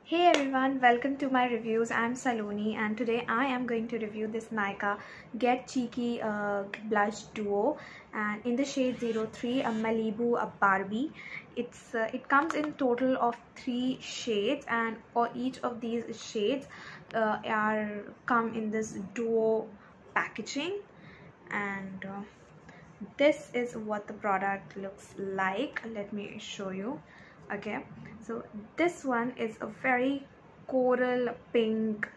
Hey everyone, welcome to my reviews. I'm Saloni and today I am going to review this Nykaa Get Cheeky blush duo, and in the shade 03, a Malibu, a Barbie. It comes in total of 3 shades, and for each of these shades are come in this duo packaging. And this is what the product looks like. Let me show you. Okay, so this one is a very coral pink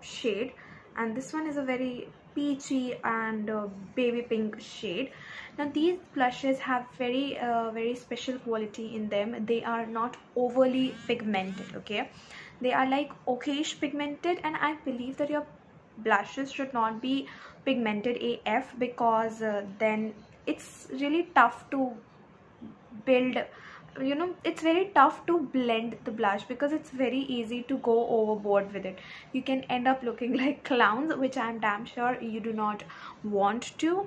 shade, and this one is a very peachy and baby pink shade. Now these blushes have very special quality in them. They are not overly pigmented. Okay, they are like okayish pigmented, and I believe that your blushes should not be pigmented AF, because then it's really tough to build, it's very tough to blend the blush, because it's very easy to go overboard with it. You can end up looking like clowns, which I'm damn sure you do not want to.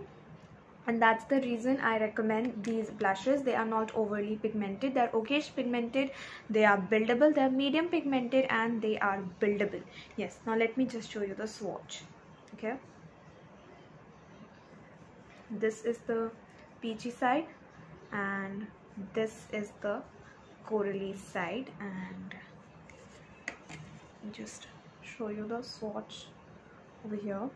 And that's the reason I recommend these blushes. They are not overly pigmented, they're okayish pigmented, they are buildable, they're medium pigmented, and they are buildable. Yes, now let me just show you the swatch. Okay, this is the peachy side and this is the corally side, and just show you the swatch over here.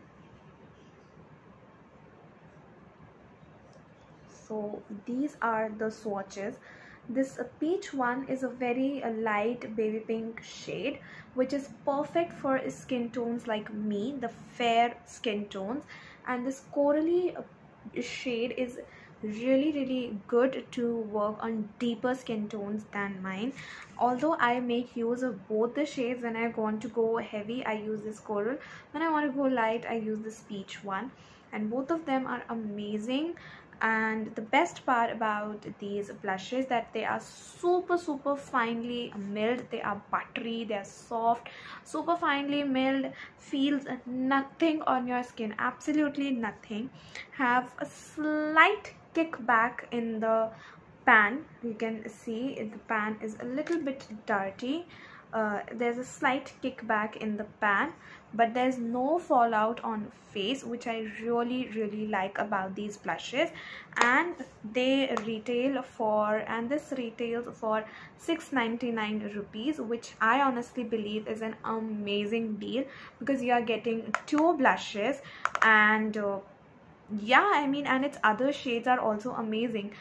So these are the swatches. This peach one is a very light baby pink shade, which is perfect for skin tones like me, the fair skin tones. And this corally shade is really good to work on deeper skin tones than mine. Although I make use of both the shades. When I want to go heavy, I use this coral. When I want to go light, I use this peach one, and both of them are amazing. And the best part about these blushes that they are super finely milled. They are buttery, they are soft, super finely milled, feels nothing on your skin, absolutely nothing. Have a slight kickback in the pan. You can see the pan is a little bit dirty. There's a slight kickback in the pan, but there's no fallout on face, which I really like about these blushes. And they retail for, and this retails for 699 rupees, which I honestly believe is an amazing deal, because you are getting 2 blushes. And yeah, I mean, and its other shades are also amazing.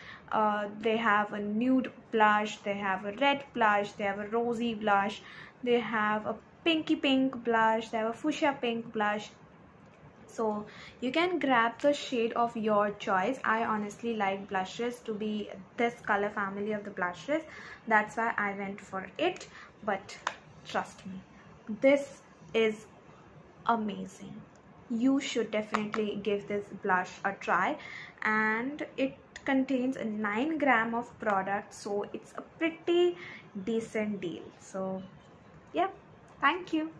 They have a nude blush, they have a red blush, they have a rosy blush, they have a pinky pink blush, they have a fuchsia pink blush. So you can grab the shade of your choice. I honestly like blushes to be this color family of the blushes, that's why I went for it. But trust me, this is amazing. You should definitely give this blush a try, and it contains 9 gram of product, so it's a pretty decent deal. So yeah, thank you.